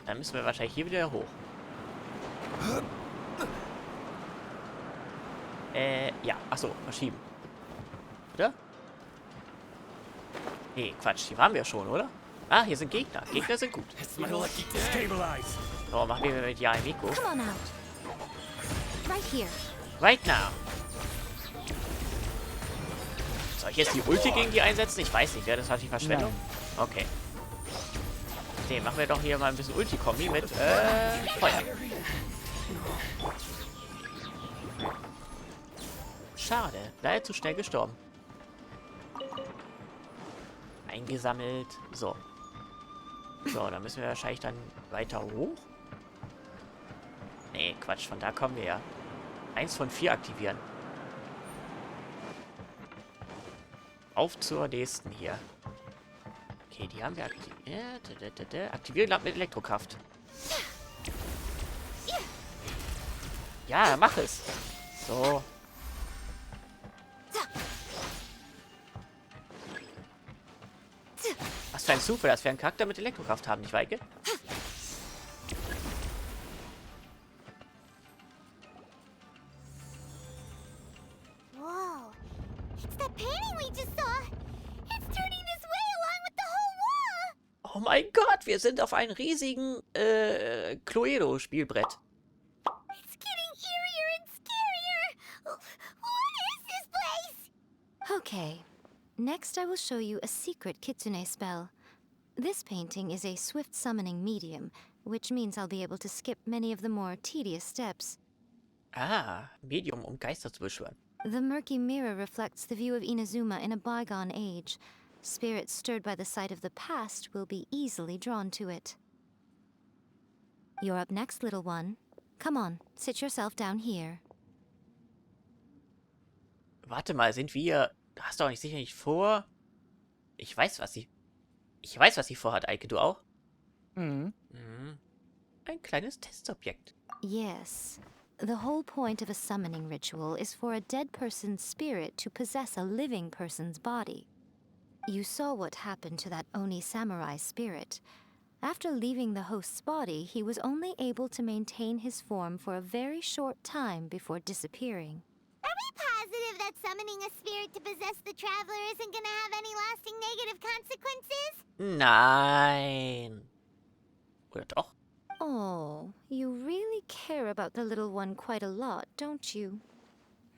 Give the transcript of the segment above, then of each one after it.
Dann müssen wir wahrscheinlich hier wieder hoch. Ja. Achso, verschieben. Oder? Nee, Quatsch. Hier waren wir schon, oder? Ah, hier sind Gegner. Gegner sind gut. So, machen wir mit Yae Miko. Come on out. Right here. Right now. Soll ich jetzt die Ulti gegen die einsetzen? Ich weiß nicht, wäre das wahrscheinlich Verschwendung? Nein. Okay. Nee, machen wir doch hier mal ein bisschen Ulti-Kombi mit, Feuer. Schade. Leider zu schnell gestorben. Eingesammelt. So. So, dann müssen wir wahrscheinlich dann weiter hoch. Nee, Quatsch, von da kommen wir ja. 1 von 4 aktivieren. Auf zur nächsten hier. Okay, die haben wir aktiviert. Aktivieren mit Elektrokraft. Ja, mach es. So. Was für ein Zufall, dass wir einen Charakter mit Elektrokraft haben, nicht wahr, Eike? Whoa. It's that painting we just saw. It's turning this way along with the whole wall. Oh mein Gott, wir sind auf einem riesigen, Cluedo-Spielbrett. It's getting eerier and scarier. What is this place? Okay. Next, I will show you a secret kitsune spell. This painting is a swift summoning medium, which means I'll be able to skip many of the more tedious steps. Ah, Medium, um Geister zu beschwören. The murky mirror reflects the view of Inazuma in a bygone age. Spirits stirred by the sight of the past will be easily drawn to it. You're up next, little one. Come on, sit yourself down here. Warte mal, sind wir... Hast du auch nicht sicher nicht vor... Ich weiß, was sie vorhat, Eike. Du auch? Mhm. Mhm. Ein kleines Testobjekt. Yes. The whole point of a summoning ritual is for a dead person's spirit to possess a living person's body. You saw what happened to that Oni samurai spirit. After leaving the host's body, he was only able to maintain his form for a very short time before disappearing. Are we positive that summoning a spirit to possess the traveler isn't gonna have any lasting negative consequences? Nein. Oder doch? Oh, you really care about the little one quite a lot, don't you?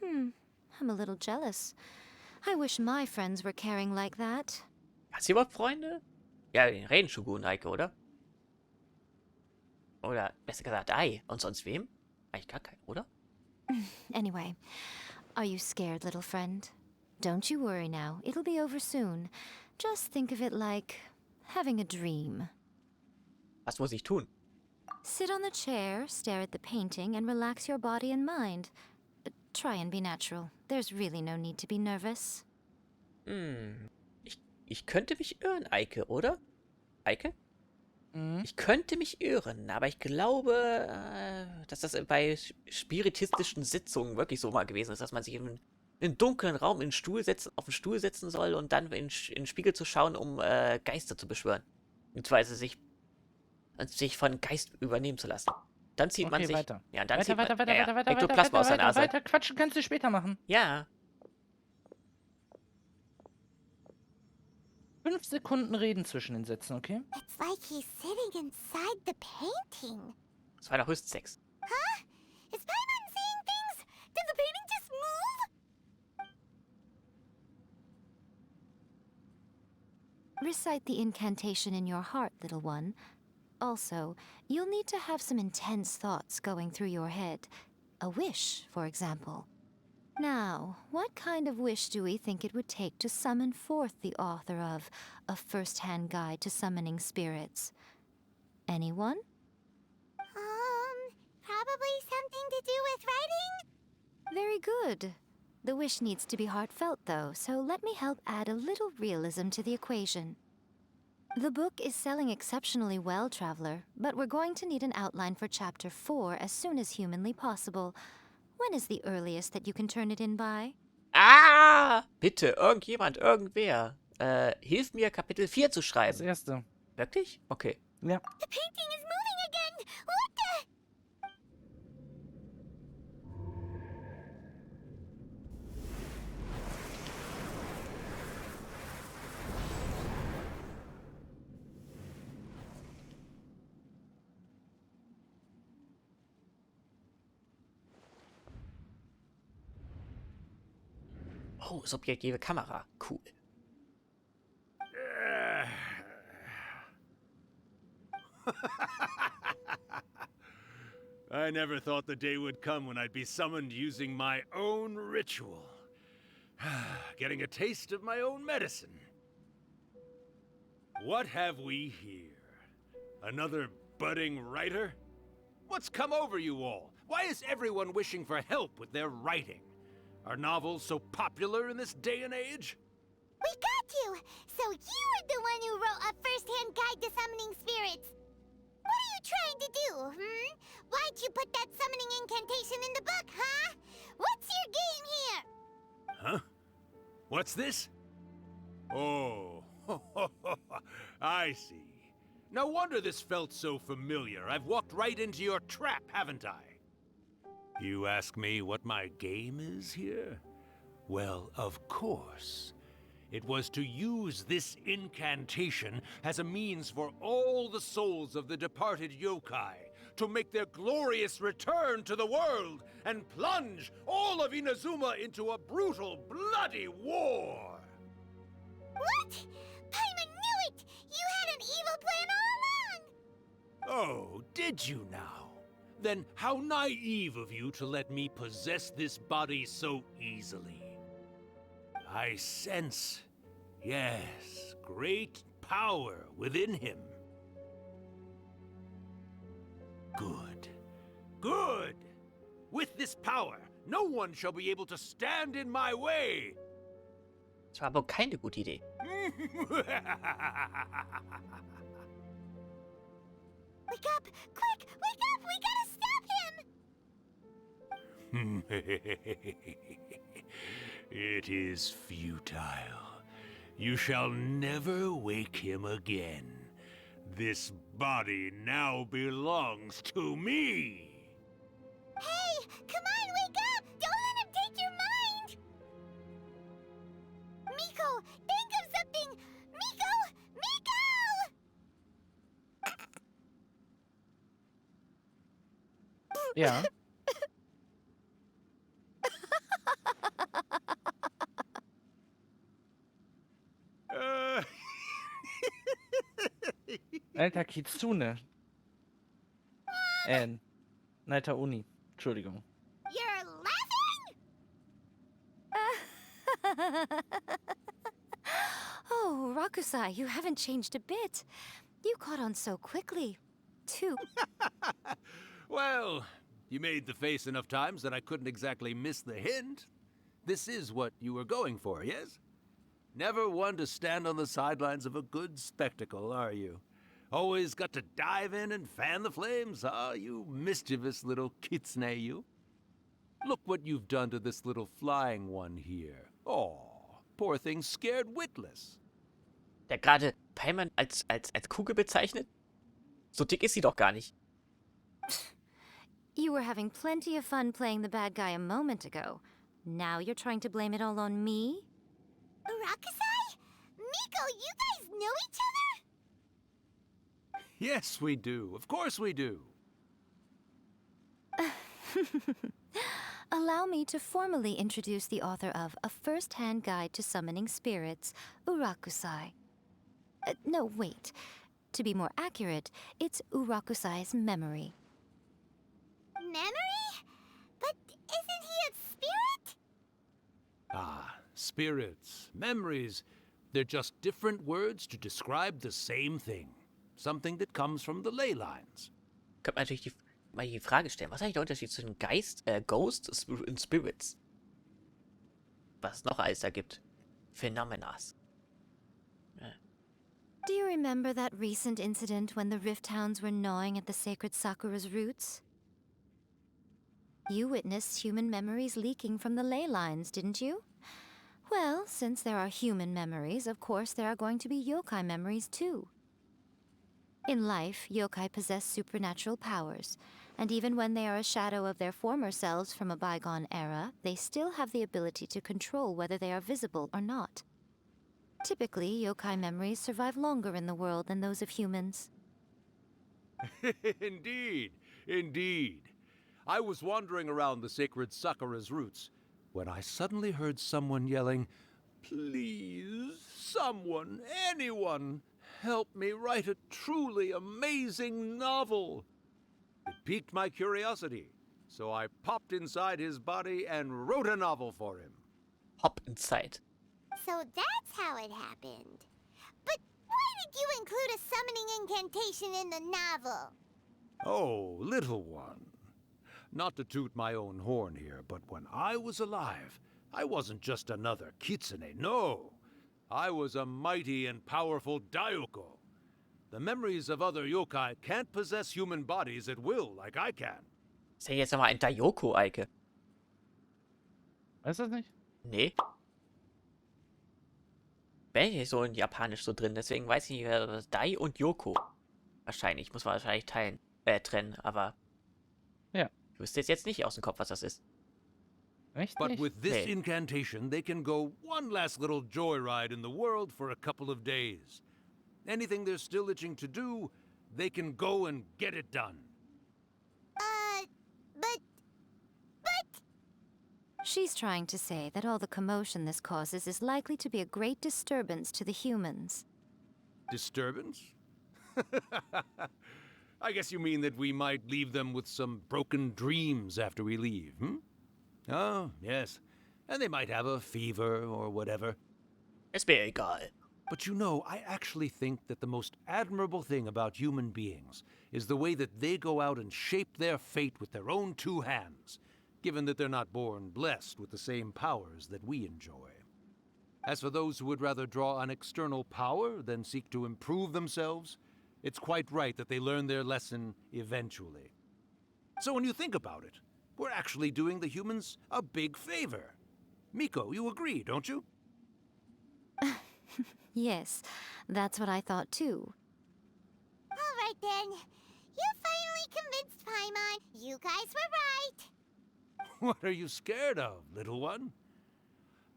I'm a little jealous. I wish my friends were caring like that. Hat sie überhaupt Freunde? Ja, den reden schon gut, Eike, oder? Oder besser gesagt, Ei. Und sonst wem? Eigentlich gar keinen, oder? Anyway, are you scared, little friend? Don't you worry now. It'll be over soon. Just think of it like having a dream. Was muss ich tun? Sit on the chair, stare at the painting, and relax your body and mind. Try and be natural. There's really no need to be nervous. Ich könnte mich irren, Eike, oder? Eike? Mhm. Ich könnte mich irren, aber ich glaube, dass das bei spiritistischen Sitzungen wirklich so mal gewesen ist, dass man sich in einen dunklen Raum auf den Stuhl setzen soll und dann in den Spiegel zu schauen, um Geister zu beschwören. Beziehungsweise sich von Geist übernehmen zu lassen. Dann zieht man sich... Weiter. Ja, dann Weiter, Ektoplasma aus der Nase. weiter. Quatschen kannst du später machen. Ja. 5 Sekunden reden zwischen den Sätzen, okay? It's like he's sitting inside the painting. Das war noch höchstens 6. Is Paimon seeing things? Did the painting just move? Recite the incantation in your heart, little one. Also, you'll need to have some intense thoughts going through your head. A wish, for example. Now, what kind of wish do we think it would take to summon forth the author of A First-Hand Guide to Summoning Spirits? Anyone? Probably something to do with writing? Very good. The wish needs to be heartfelt, though, so let me help add a little realism to the equation. The book is selling exceptionally well, Traveler, but we're going to need an outline for Chapter 4 as soon as humanly possible. When is the earliest that you can turn it in by? Ah! Bitte, irgendwer. Hilf mir, Kapitel 4 zu Das schreiben. erste. Wirklich? Okay. Ja. The painting is moving Oh, subjektive Kamera. Cool. I never thought the day would come when I'd be summoned using my own ritual. Getting a taste of my own medicine. What have we here? Another budding writer? What's come over you all? Why is everyone wishing for help with their writing? Are novels so popular in this day and age? We got you! So you were the one who wrote a first-hand guide to summoning spirits. What are you trying to do, Why'd you put that summoning incantation in the book, huh? What's your game here? Huh? What's this? Oh, I see. No wonder this felt so familiar. I've walked right into your trap, haven't I? You ask me what my game is here? Well, of course. It was to use this incantation as a means for all the souls of the departed yokai to make their glorious return to the world and plunge all of Inazuma into a brutal, bloody war! What? Paimon knew it! You had an evil plan all along! Oh, did you now? Then how naive of you to let me possess this body so easily. I sense, yes, great power within him. Good. Good! With this power, no one shall be able to stand in my way! Das war aber keine gute Idee. Wake up! Quick! Wake up! We gotta stop him! It is futile. You shall never wake him again. This body now belongs to me! Hey! Come on, wake up! Don't let him take your mind! Miko, think of something! Miko! Miko! Ja. Alter Kitsune. Neiter Uni. Entschuldigung. You're laughing? Oh, Urakusai, you haven't changed a bit. You caught on so quickly. Too. Well, you made the face enough times that I couldn't exactly miss the hint. This is what you were going for, yes? Never one to stand on the sidelines of a good spectacle, are you? Always got to dive in and fan the flames, huh? You mischievous little kitsune, you. Look what you've done to this little flying one here. Oh, poor thing scared witless. Der gerade Paimon als Kugel bezeichnet? So dick ist sie doch gar nicht. You were having plenty of fun playing the bad guy a moment ago. Now you're trying to blame it all on me? Urakusai? Miko, you guys know each other? Yes, we do. Of course we do. Allow me to formally introduce the author of A First-Hand Guide to Summoning Spirits, Urakusai. No, wait. To be more accurate, it's Urakusai's memory. Memory? But isn't he a spirit? Ah, spirits, memories. They're just different words to describe the same thing. Something that comes from the ley lines. Könnte man natürlich mal die Frage stellen, was ist eigentlich der Unterschied zwischen Ghost und Spirits? Was es noch alles da gibt. Phänomenas. Do you remember that recent incident when the Rift Hounds were gnawing at the sacred Sakura's roots? You witnessed human memories leaking from the ley lines, didn't you? Well, since there are human memories, of course there are going to be yokai memories too. In life, yokai possess supernatural powers, and even when they are a shadow of their former selves from a bygone era, they still have the ability to control whether they are visible or not. Typically, yokai memories survive longer in the world than those of humans. Indeed, indeed. I was wandering around the sacred Sakura's roots, when I suddenly heard someone yelling, "Please, someone, anyone, help me write a truly amazing novel." It piqued my curiosity, so I popped inside his body and wrote a novel for him. Hop in Zeit. So that's how it happened. But why did you include a summoning incantation in the novel? Oh, little one. Not to toot my own horn here, but when I was alive, I wasn't just another kitsune, no. I was a mighty and powerful Daiyoko. The memories of other yokai can't possess human bodies at will like I can. Ist ja jetzt nochmal ein Daiyoko, Eike. Weißt du das nicht? Nee. Bin ich nicht so in Japanisch so drin, deswegen weiß ich nicht, wer das Dai und Yoko. Wahrscheinlich, muss man wahrscheinlich trennen, aber. Ja. Ich wüsste jetzt nicht aus dem Kopf, was das ist. Echt But nicht? with this Nee. incantation, they can go one last little joyride in the world for a couple of days. Anything they're still itching to do, they can go and get it done. But She's trying to say that all the commotion this causes is likely to be a great disturbance to the humans. Disturbance? I guess you mean that we might leave them with some broken dreams after we leave, hmm? Oh, yes. And they might have a fever or whatever. Ist mir egal. But you know, I actually think that the most admirable thing about human beings is the way that they go out and shape their fate with their own two hands, given that they're not born blessed with the same powers that we enjoy. As for those who would rather draw on external power than seek to improve themselves, it's quite right that they learn their lesson eventually. So when you think about it, we're actually doing the humans a big favor. Miko, you agree, don't you? Yes, that's what I thought too. all right then. You finally convinced Paimon. You guys were right. What are you scared of, little one?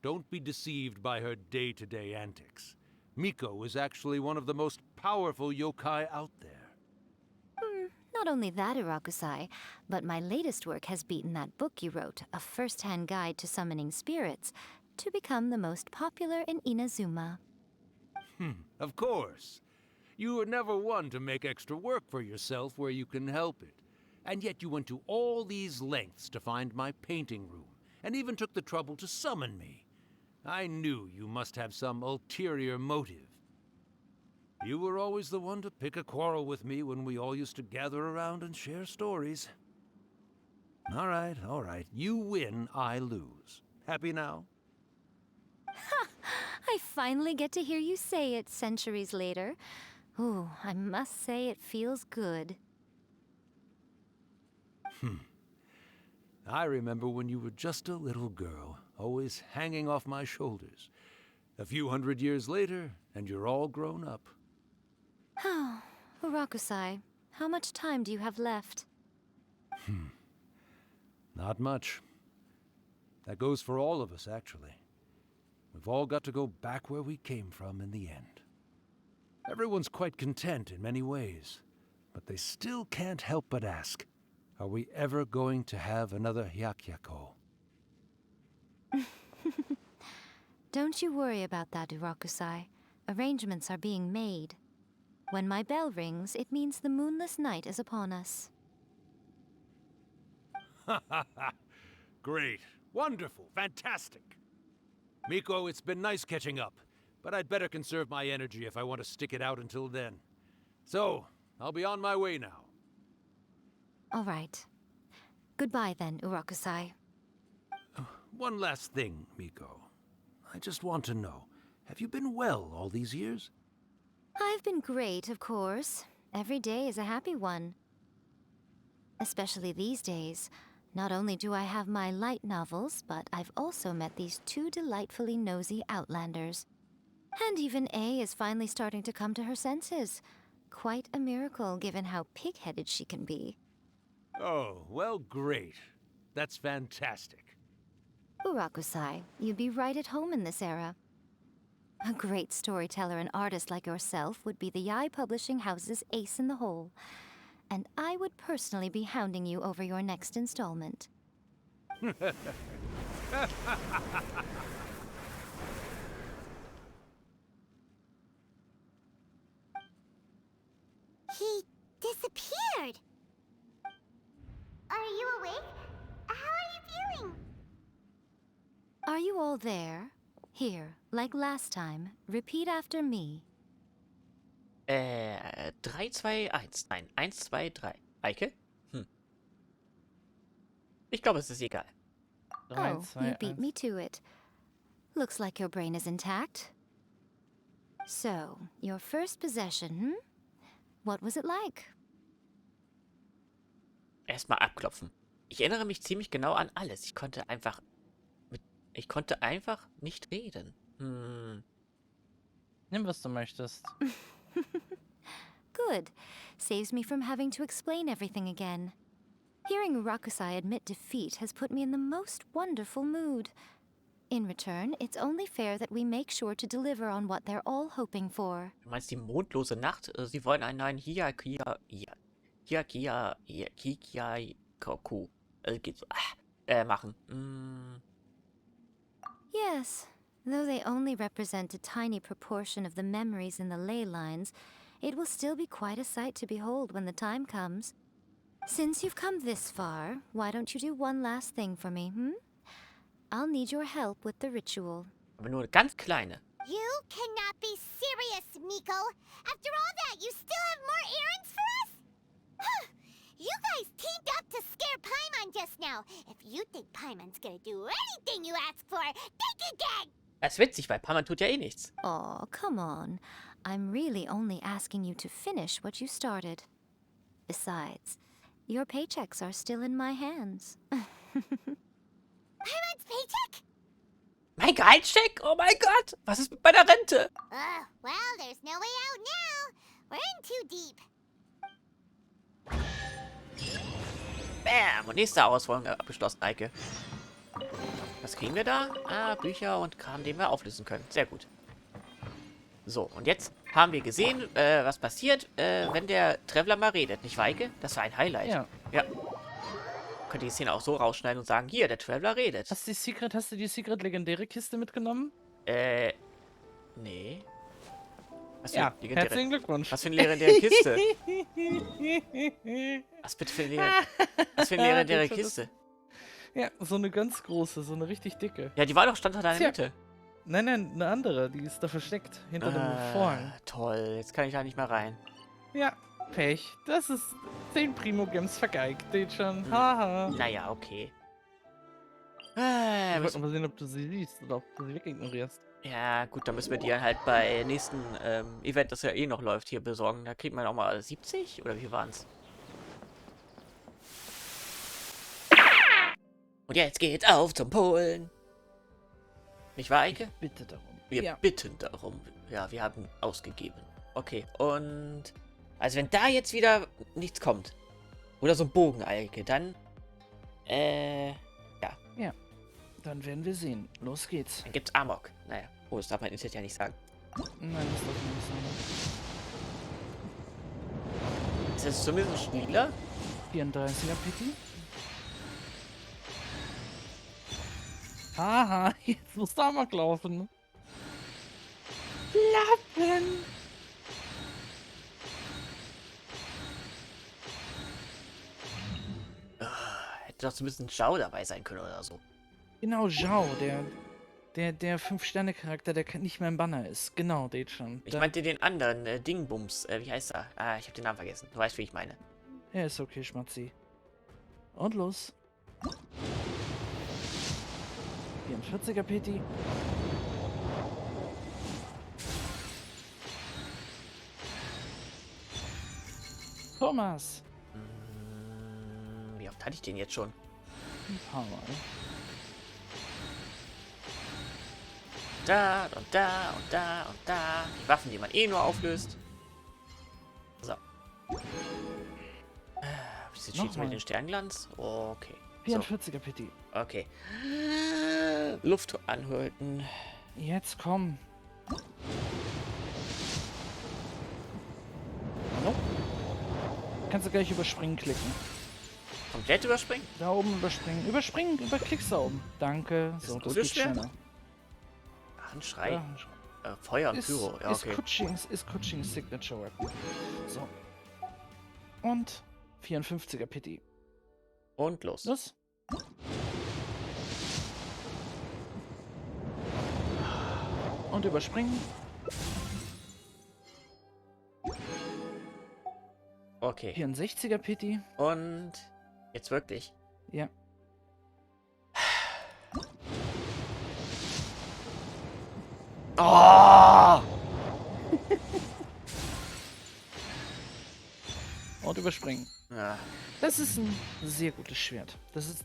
Don't be deceived by her day-to-day antics. Miko is actually one of the most powerful yokai out there. Not only that, Urakusai, but my latest work has beaten that book you wrote, A First-Hand Guide to Summoning Spirits, to become the most popular in Inazuma. Of course. You were never one to make extra work for yourself where you can help it. And yet you went to all these lengths to find my painting room, and even took the trouble to summon me. I knew you must have some ulterior motive. You were always the one to pick a quarrel with me when we all used to gather around and share stories. All right. You win, I lose. Happy now? I finally get to hear you say it centuries later. Ooh, I must say it feels good. I remember when you were just a little girl, always hanging off my shoulders. A few hundred years later, and you're all grown up. Urakusai, how much time do you have left? Not much. That goes for all of us, actually. We've all got to go back where we came from in the end. Everyone's quite content in many ways, but they still can't help but ask, are we ever going to have another Hyakyako? Don't you worry about that, Urakusai. Arrangements are being made. When my bell rings, it means the moonless night is upon us. Great. Wonderful. Fantastic. Miko, it's been nice catching up, but I'd better conserve my energy if I want to stick it out until then. So, I'll be on my way now. All right. Goodbye then, Urakusai. One last thing, Miko. I just want to know, have you been well all these years? I've been great, of course. Every day is a happy one. Especially these days. Not only do I have my light novels, but I've also met these two delightfully nosy outlanders. And even A is finally starting to come to her senses. Quite a miracle, given how pig-headed she can be. Oh, well, great. That's fantastic. Urakusai, you'd be right at home in this era. A great storyteller and artist like yourself would be the Yae Publishing House's ace in the hole. And I would personally be hounding you over your next installment. He disappeared. Are you awake? How are you feeling? Are you all there? Here, like last time, repeat after me. 3, 2, 1. Nein, 1, 2, 3. Eike? Ich glaube, es ist egal. 3, Oh, 2, you beat 1. me to it. Looks like your brain is intact. So, your first possession, What was it like? Erstmal abklopfen. Ich erinnere mich ziemlich genau an alles. Ich konnte einfach nicht reden. Nimm, was du möchtest. Good. Saves me from having to explain everything again. Hearing Urakusai admit defeat has put me in the most wonderful mood. In return, it's only fair that we make sure to deliver on what they're all hoping for. Du meinst die mondlose Nacht? Sie wollen einen neuen Koku machen. Yes, though they only represent a tiny proportion of the memories in the ley lines, it will still be quite a sight to behold when the time comes. Since you've come this far, why don't you do one last thing for me, I'll need your help with the ritual. Aber nur eine ganz kleine. You cannot be serious, Miko. After all that, you still have more errands for us? You guys teamed up to scare Paimon just now. If you think Paimon's gonna do anything you ask for, think again! Das ist witzig, weil Paimon tut ja eh nichts. Oh, come on. I'm really only asking you to finish what you started. Besides, your paychecks are still in my hands. Paimon's paycheck? Mein Gehaltscheck? Oh mein Gott! Was ist mit meiner Rente? Well, there's no way out now. We're in too deep. Bam! Und nächste Herausforderung abgeschlossen, Eike. Was kriegen wir da? Ah, Bücher und Kram, den wir auflösen können. Sehr gut. So, und jetzt haben wir gesehen, was passiert, wenn der Traveler mal redet. Nicht wahr, Eike? Das war ein Highlight. Ja. Könnt ihr die Szene auch so rausschneiden und sagen, hier, der Traveler redet. Hast du die Secret legendäre Kiste mitgenommen? Nee. Was Ja, für herzlichen Glückwunsch. Was für eine legendäre Kiste? Was bitte für eine legendäre Kiste? Ja, so eine ganz große, so eine richtig dicke. Ja, die war doch stand da in der Tja. Mitte. Nein, eine andere, die ist da versteckt, hinter dem Vorhang. Toll, jetzt kann ich da nicht mehr rein. Ja, Pech. Das ist 10 Primo-Games vergeigt, den schon. Haha. Naja, okay. Ich wollte mal sehen, ob du sie siehst oder ob du sie wegignorierst. Ja, gut, dann müssen wir die dann halt bei nächsten Event, das ja eh noch läuft, hier besorgen. Da kriegt man auch mal 70? Oder wie waren's? Und jetzt geht's auf zum Polen. Nicht wahr, Eike? Bitte darum. Wir bitten darum. Ja, wir haben ausgegeben. Okay, und... Also wenn da jetzt wieder nichts kommt, oder so ein Bogen, Eike, dann... Ja, dann werden wir sehen. Los geht's. Dann gibt's Amok. Naja, oh, das darf man Internet ja nicht sagen. Nein, das darf man nicht sagen. Ist das zumindest ein Spieler? 34er Pitti. Haha, jetzt muss da mal laufen. Lappen! Hätte doch zumindest ein Schau dabei sein können oder so. Genau, Zhao, der 5-Sterne-Charakter, der nicht mehr im Banner ist. Genau, den schon. Ich meinte den anderen, Dingbums. Wie heißt er? Ah, ich habe den Namen vergessen. Du weißt, wie ich meine. Ja, ist okay, Schmatzi. Und los. 44er Peti. Thomas. Wie oft hatte ich den jetzt schon? Ein paar Mal. Da und da und da und da. Die Waffen, die man eh nur auflöst. So. Bisschen Cheats mit den Sternglanz. Okay. 44er Peti. Okay. Luft anhalten. Jetzt komm. Hallo? Kannst du gleich überspringen klicken. Komplett überspringen? Da oben überspringen. Überspringen, überklickst da oben. Danke. So, Ist das so geht schwer? schneller. Ach, ein Schrei. Ja, Feuer und ist, Pyro. Ja, ist okay. Kuchings Signature Weapon. So. Und 54er Pity. Und los. Los. Und überspringen. Okay. 64er Pity. Und jetzt wirklich. Ja. Oh! Und überspringen. Ja. Das ist ein sehr gutes Schwert. Das ist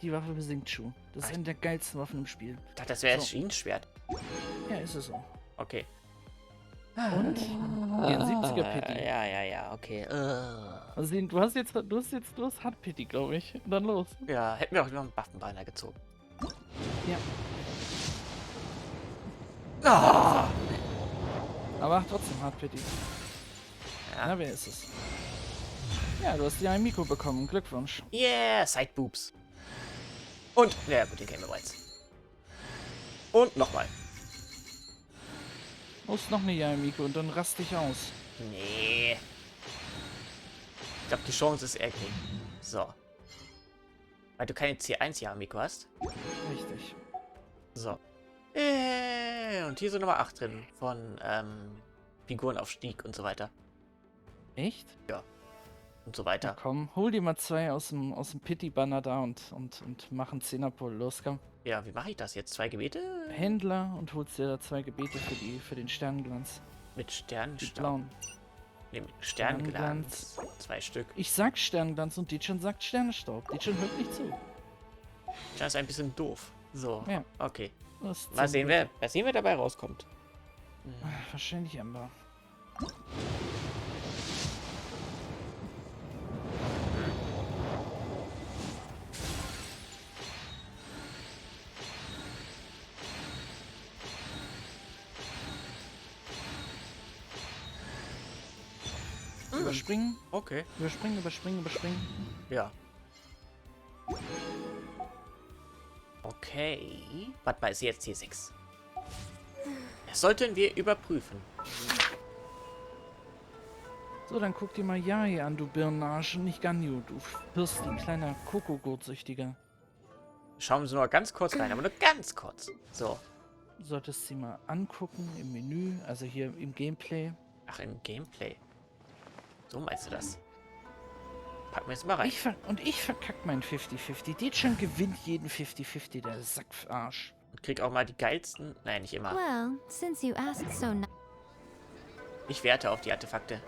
die Waffe für Singchu. Das ist eine der geilsten Waffen im Spiel. Ich dachte, das wäre das So. Schienenschwert. Ja, ist es so. Okay. Und 74er Pity. Ja, okay. Also, du hast Hard Pity, glaube ich. Dann los. Ja, hätten wir auch noch einen Waffenbeiner gezogen. Ja. Ah! Aber trotzdem Hard Pity. Ja. Na, wer ist es? Ja, du hast die Yae Miko bekommen. Glückwunsch. Yeah, Sideboobs. Und, ja gut, den kennen wir bereits. Und nochmal. Du hast noch eine Yae Miko und dann rast dich aus. Nee. Ich glaube, die Chance ist eher gering. So. Weil du keine C1 Yae Miko hast. Richtig. So. Und hier sind Nummer 8 drin. Von Figurenaufstieg und so weiter. Echt? Und so Ja, weiter. komm, hol dir mal 2 aus dem Pity-Banner da und mach einen 10er-Pull. Los, komm. Ja, wie mache ich das jetzt? 2 Gebete? Händler und holst dir da 2 Gebete für den Sternenglanz. Mit Die Sternenstaub. blauen. Nee, mit Sternglanz. 2 Stück. Ich sag Sternenglanz und Dietschon sagt Sternenstaub. Dietschon hört nicht zu. Das ist ein bisschen doof. So, Ja. okay. Was Mal sehen, was sehen wir dabei rauskommt. Wahrscheinlich Ember. Überspringen, Okay. überspringen. Ja. Okay. Warte mal, ist jetzt hier 6. Das sollten wir überprüfen. So, dann guck dir mal Yae an, du Birnage, nicht Ganyu, du Bürsten, kleiner Kokogurtsüchtiger. Schauen Sie nur ganz kurz rein, aber nur ganz kurz. So. Du solltest sie mal angucken im Menü, also hier im Gameplay. Ach, im Gameplay. So meinst du das? Packen wir jetzt mal rein. Ich verkack meinen 50-50. Dietschon gewinnt jeden 50-50, der Sackarsch. Und krieg auch mal die geilsten. Nein, nicht immer. Well, since you asked so Ich werte auf die Artefakte.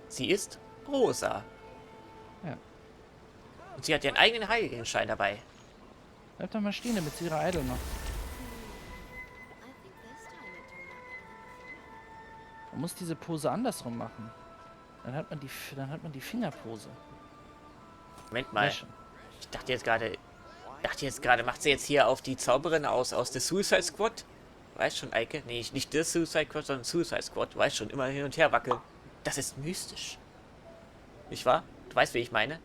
Sie ist rosa. Ja. Und sie hat ihren eigenen Heiligenschein dabei. Bleib doch mal stehen, damit sie ihre Idol macht. Man muss diese Pose andersrum machen. Dann hat man die Fingerpose. Moment mal. Ja, schon. Ich dachte jetzt gerade, macht sie jetzt hier auf die Zauberin aus der Suicide Squad? Weißt schon, Eike? Nee, nicht der Suicide Squad, sondern Suicide Squad. Du weißt schon, immer hin und her wackeln. Das ist mystisch. Nicht wahr? Du weißt, wie ich meine?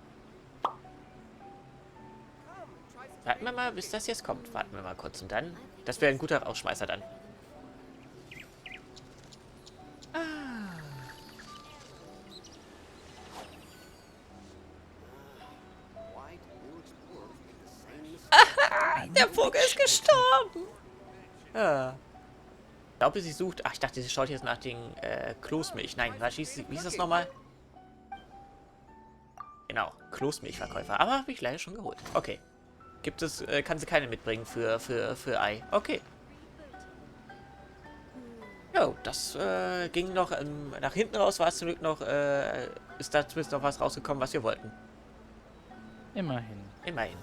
Warten wir mal, bis das jetzt kommt. Warten wir mal kurz und dann. Das wäre ein guter Rausschmeißer dann. Der Vogel ist gestorben. Ja. Ich glaube, sie sucht... Ach, ich dachte, sie schaut jetzt nach den Kloßmilch. Nein, wie ist das nochmal? Genau, Kloßmilchverkäufer. Aber habe ich leider schon geholt. Okay. Kann sie keine mitbringen für Ei. Okay. Jo, das ging noch nach hinten raus, war es zum Glück noch, ist da zumindest noch was rausgekommen, was wir wollten. Immerhin. Immerhin.